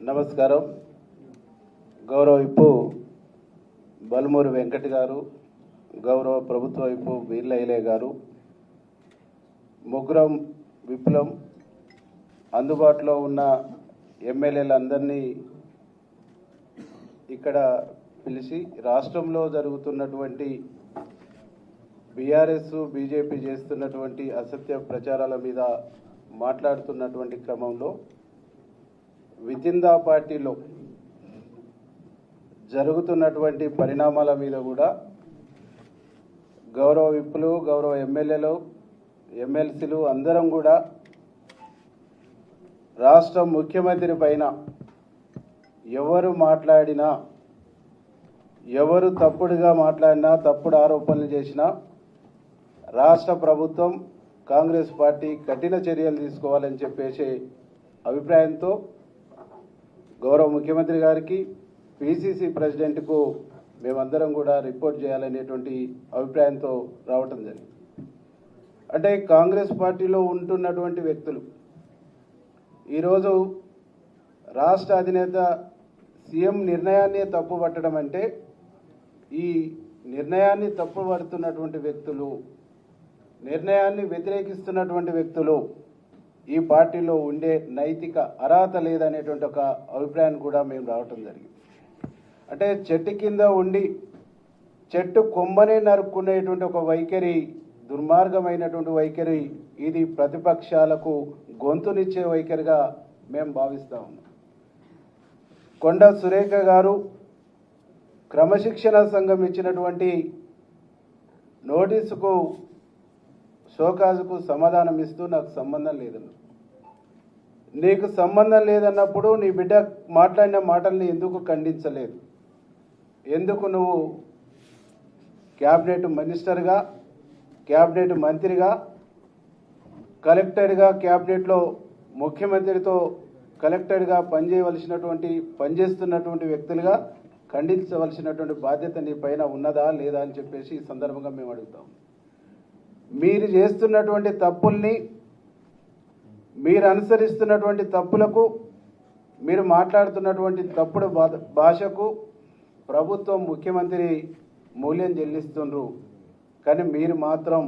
నమస్కారం. గౌరవ విప్పు బల్మూరి వెంకట్ గారు, గౌరవ ప్రభుత్వ విప్పు వీర్లైలే గారు, ముగ్గురం విప్లం అందుబాటులో ఉన్న ఎమ్మెల్యేలందరినీ ఇక్కడ పిలిచి రాష్ట్రంలో జరుగుతున్నటువంటి బీఆర్ఎస్ బీజేపీ చేస్తున్నటువంటి అసత్య ప్రచారాల మీద మాట్లాడుతున్నటువంటి క్రమంలో వితిందా పార్టీలో జరుగుతున్నటువంటి పరిణామాల మీద కూడా గౌరవ విప్పులు, గౌరవ ఎమ్మెల్యేలు, ఎమ్మెల్సీలు అందరం కూడా రాష్ట్ర ముఖ్యమంత్రి పైన ఎవరు మాట్లాడినా, ఎవరు తప్పుడుగా మాట్లాడినా, తప్పుడు ఆరోపణలు చేసినా రాష్ట్ర ప్రభుత్వం, కాంగ్రెస్ పార్టీ కఠిన చర్యలు తీసుకోవాలని చెప్పేసి అభిప్రాయంతో గౌరవ ముఖ్యమంత్రి గారికి, పిసిసి ప్రెసిడెంట్కు మేమందరం కూడా రిపోర్ట్ చేయాలనేటువంటి అభిప్రాయంతో రావటం జరిగింది. అంటే కాంగ్రెస్ పార్టీలో ఉంటున్నటువంటి వ్యక్తులు ఈరోజు రాష్ట్ర అధినేత సీఎం నిర్ణయాన్ని తప్పుపట్టడం అంటే, ఈ నిర్ణయాన్ని తప్పుపడుతున్నటువంటి వ్యక్తులు, నిర్ణయాన్ని వ్యతిరేకిస్తున్నటువంటి వ్యక్తులు ఈ పార్టీలో ఉండే నైతిక అర్హత లేదనేటువంటి ఒక అభిప్రాయాన్ని కూడా మేము రావటం జరిగింది. అంటే చెట్టు కింద ఉండి చెట్టు కొమ్మనే నరుక్కునేటువంటి ఒక వైఖరి, దుర్మార్గమైనటువంటి వైఖరి, ఇది ప్రతిపక్షాలకు గొంతునిచ్చే వైఖరిగా మేము భావిస్తా ఉన్నాం. కొండ సురేఖ గారు క్రమశిక్షణ సంఘం ఇచ్చినటువంటి నోటీసుకు, షోకాజుకు సమాధానం ఇస్తూ నాకు సంబంధం లేదన్న, నీకు సంబంధం లేదన్నప్పుడు నీ బిడ్డ మాట్లాడిన మాటల్ని ఎందుకు ఖండించలేదు? ఎందుకు నువ్వు క్యాబినెట్ మినిస్టర్గా, క్యాబినెట్ మంత్రిగా, కలెక్టర్గా, క్యాబినెట్లో ముఖ్యమంత్రితో కలెక్టర్గా పనిచేస్తున్నటువంటి వ్యక్తులుగా ఖండించవలసినటువంటి బాధ్యత నీ పైన ఉన్నదా లేదా అని చెప్పేసి ఈ సందర్భంగా మేము అడుగుతాం. మీరు చేస్తున్నటువంటి తప్పుల్ని, మీరు అనుసరిస్తున్నటువంటి తప్పులకు, మీరు మాట్లాడుతున్నటువంటి తప్పుడు భాషకు ప్రభుత్వం, ముఖ్యమంత్రి మూల్యం చెల్లిస్తుండ్రు. కానీ మీరు మాత్రం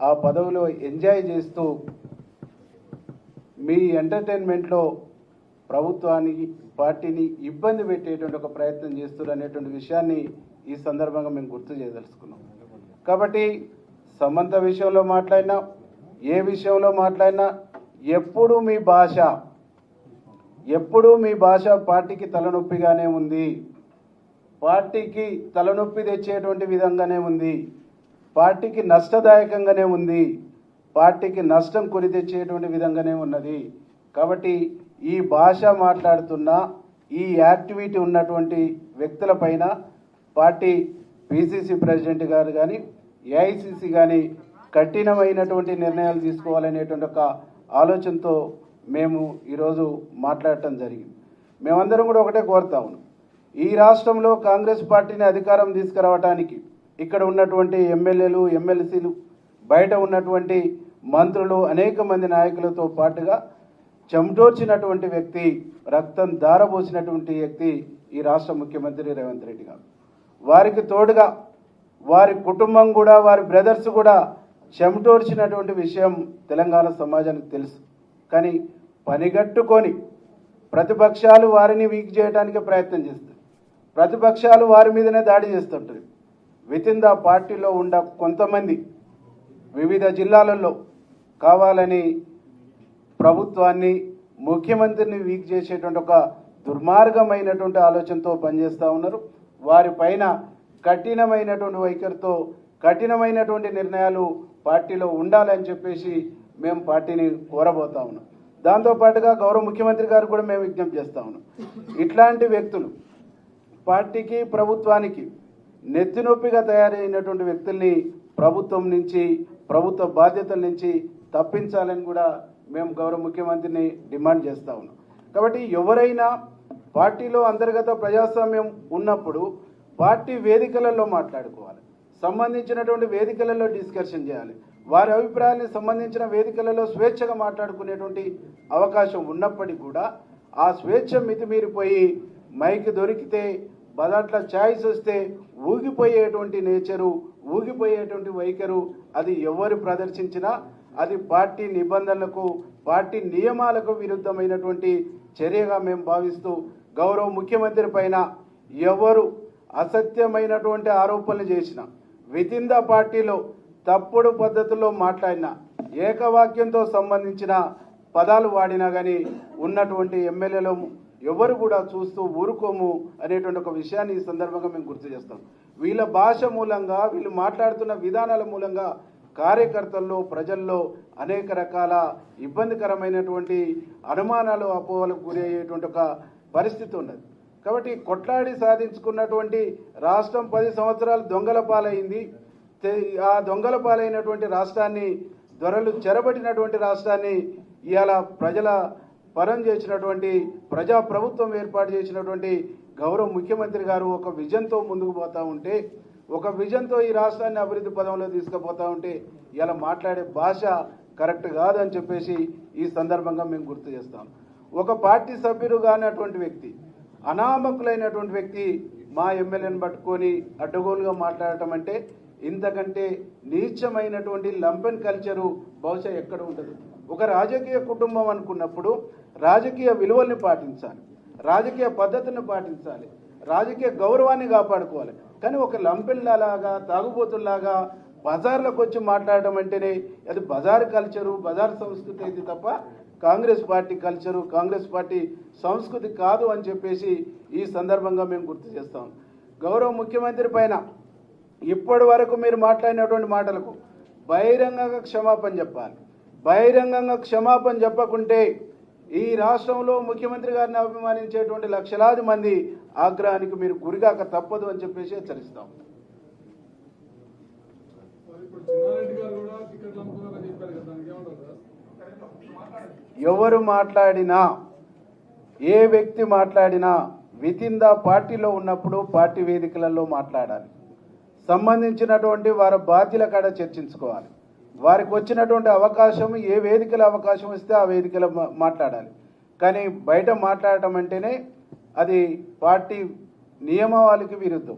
ఆ పదవిలో ఎంజాయ్ చేస్తూ మీ ఎంటర్టైన్మెంట్లో ప్రభుత్వానికి, పార్టీని ఇబ్బంది పెట్టేటువంటి ఒక ప్రయత్నం చేస్తున్నారు అనేటువంటి విషయాన్ని ఈ సందర్భంగా మేము గుర్తు చేయదలుచుకున్నాం. కాబట్టి సమంత విషయంలో మాట్లాడినా, ఏ విషయంలో మాట్లాడినా ఎప్పుడూ మీ భాష పార్టీకి తలనొప్పిగానే ఉంది, పార్టీకి తలనొప్పి తెచ్చేటువంటి విధంగానే ఉంది, పార్టీకి నష్టదాయకంగానే ఉంది, పార్టీకి నష్టం కొని తెచ్చేటువంటి విధంగానే ఉన్నది. కాబట్టి ఈ భాష మాట్లాడుతున్న, ఈ యాక్టివిటీ ఉన్నటువంటి వ్యక్తులపైన పార్టీ పిసిసి ప్రెసిడెంట్ గారు కానీ, ఏఐసిసి కానీ కఠినమైనటువంటి నిర్ణయాలు తీసుకోవాలనేటువంటి ఒక ఆలోచనతో మేము ఈరోజు మాట్లాడటం జరిగింది. మేమందరం కూడా ఒకటే కోరుతా ఉన్నాం, ఈ రాష్ట్రంలో కాంగ్రెస్ పార్టీని అధికారం తీసుకురావడానికి ఇక్కడ ఉన్నటువంటి ఎమ్మెల్యేలు, ఎమ్మెల్సీలు, బయట ఉన్నటువంటి మంత్రులు, అనేక మంది నాయకులతో పాటుగా చెమటోర్చినటువంటి వ్యక్తి, రక్తం ధారపోసినటువంటి వ్యక్తి ఈ రాష్ట్ర ముఖ్యమంత్రి రేవంత్ రెడ్డి గారు. వారికి తోడుగా వారి కుటుంబం కూడా, వారి బ్రదర్స్ కూడా చెమటోర్చినటువంటి విషయం తెలంగాణ సమాజానికి తెలుసు. కానీ పనిగట్టుకొని ప్రతిపక్షాలు వారిని వీక్ చేయడానికి ప్రయత్నం చేస్తాయి, ప్రతిపక్షాలు వారి మీదనే దాడి చేస్తుంటారు. వితిన్ ద పార్టీలో ఉన్న కొంతమంది వివిధ జిల్లాలలో కావాలని ప్రభుత్వాన్ని, ముఖ్యమంత్రిని వీక్ చేసేటువంటి ఒక దుర్మార్గమైనటువంటి ఆలోచనతో పనిచేస్తూ ఉన్నారు. వారిపైన కఠినమైనటువంటి వైఖరితో, కఠినమైనటువంటి నిర్ణయాలు పార్టీలో ఉండాలని చెప్పేసి మేము పార్టీని కోరబోతా ఉన్నాం. దాంతోపాటుగా గౌరవ ముఖ్యమంత్రి గారు కూడా మేము విజ్ఞప్తి చేస్తూ ఉన్నాం, ఇట్లాంటి వ్యక్తులు పార్టీకి, ప్రభుత్వానికి నెత్తినొప్పిగా తయారైనటువంటి వ్యక్తుల్ని ప్రభుత్వం నుంచి, ప్రభుత్వ బాధ్యతల నుంచి తప్పించాలని కూడా మేము గౌరవ ముఖ్యమంత్రిని డిమాండ్ చేస్తూ ఉన్నాం. కాబట్టి ఎవరైనా పార్టీలో అంతర్గత ప్రజాస్వామ్యం ఉన్నప్పుడు పార్టీ వేదికలలో మాట్లాడుకోవాలి, సంబంధించినటువంటి వేదికలలో డిస్కషన్ చేయాలి, వారి అభిప్రాయాలకు సంబంధించిన వేదికలలో స్వేచ్ఛగా మాట్లాడుకునేటువంటి అవకాశం ఉన్నప్పటికీ కూడా ఆ స్వేచ్ఛ మితిమీరిపోయి మైక్ దొరికితే బదాట్ల ఛాయిస్ వస్తే ఊగిపోయేటువంటి నేచరు, ఊగిపోయేటువంటి వైఖరు అది ఎవరు ప్రదర్శించినా అది పార్టీ నిబంధనలకు, పార్టీ నియమాలకు విరుద్ధమైనటువంటి చర్యగా మేము భావిస్తూ గౌరవ ముఖ్యమంత్రి పైన ఎవరు అసత్యమైనటువంటి ఆరోపణలు చేసిన, వితిన్ ద పార్టీలో తప్పుడు పద్ధతుల్లో మాట్లాడినా, ఏకవాక్యంతో సంబంధించిన పదాలు వాడినా కానీ ఉన్నటువంటి ఎమ్మెల్యేలు ఎవరు కూడా చూస్తూ ఊరుకోము అనేటువంటి ఒక విషయాన్ని ఈ సందర్భంగా మేము గుర్తు చేస్తాం. వీళ్ళ భాష మూలంగా, వీళ్ళు మాట్లాడుతున్న విధానాల మూలంగా కార్యకర్తల్లో, ప్రజల్లో అనేక రకాల ఇబ్బందికరమైనటువంటి అనుమానాలు, అపోహలకు గురి అయ్యేటువంటి ఒక పరిస్థితి ఉన్నది. కాబట్టి కొట్లాడి సాధించుకున్నటువంటి రాష్ట్రం 10 సంవత్సరాలు దొంగల పాలైంది. ఆ దొంగల పాలైనటువంటి రాష్ట్రాన్ని, దొరలు చెరబట్టినటువంటి రాష్ట్రాన్ని ఇవాళ ప్రజల పరం చేసినటువంటి, ప్రజా ప్రభుత్వం ఏర్పాటు చేసినటువంటి గౌరవ ముఖ్యమంత్రి గారు ఒక విజన్తో ముందుకు పోతా ఉంటే, ఒక విజన్తో ఈ రాష్ట్రాన్ని అభివృద్ధి పదంలో తీసుకుపోతా ఉంటే ఇలా మాట్లాడే భాష కరెక్ట్ కాదని చెప్పేసి ఈ సందర్భంగా మేము గుర్తు చేస్తాం. ఒక పార్టీ సభ్యుడు కానటువంటి వ్యక్తి, అనామకులైనటువంటి వ్యక్తి మా ఎమ్మెల్యేని పట్టుకొని అడ్డగోలుగా మాట్లాడటం అంటే ఇంతకంటే నీచమైనటువంటి లంపెన్ కల్చరు బహుశా ఎక్కడ ఉండదు. ఒక రాజకీయ కుటుంబం అనుకున్నప్పుడు రాజకీయ విలువల్ని పాటించాలి, రాజకీయ పద్ధతిని పాటించాలి, రాజకీయ గౌరవాన్ని కాపాడుకోవాలి. కానీ ఒక లంపెన్లాగా, తాగుబోతుల్లాగా బజార్లకు వచ్చి మాట్లాడడం అంటేనే అది బజార్ కల్చరు, బజార్ సంస్కృతి అయితే తప్ప Congress party culture, Congress party సంస్కృతి కాదు అని చెప్పేసి ఈ సందర్భంగా మేము గుర్తు చేస్తాం. గౌరవ ముఖ్యమంత్రి పైన ఇప్పటి వరకు మీరు మాట్లాడినటువంటి మాటలకు బహిరంగంగా క్షమాపణ చెప్పాలి. బహిరంగంగా క్షమాపణ చెప్పకుంటే ఈ రాష్ట్రంలో ముఖ్యమంత్రి గారిని అభిమానించేటువంటి లక్షలాది మంది ఆగ్రహానికి మీరు గురిగాక తప్పదు అని చెప్పేసి హెచ్చరిస్తాం. ఎవరు మాట్లాడినా, ఏ వ్యక్తి మాట్లాడినా వితిన్ ద పార్టీలో ఉన్నప్పుడు పార్టీ వేదికలలో మాట్లాడాలి. సంబంధించినటువంటి వారి బాధ్యుల కాడ చర్చించుకోవాలి. వారికి వచ్చినటువంటి అవకాశం, ఏ వేదికల అవకాశం ఇస్తే ఆ వేదికలో మాట్లాడాలి. కానీ బయట మాట్లాడటం అంటేనే అది పార్టీ నియమావళికి విరుద్ధం.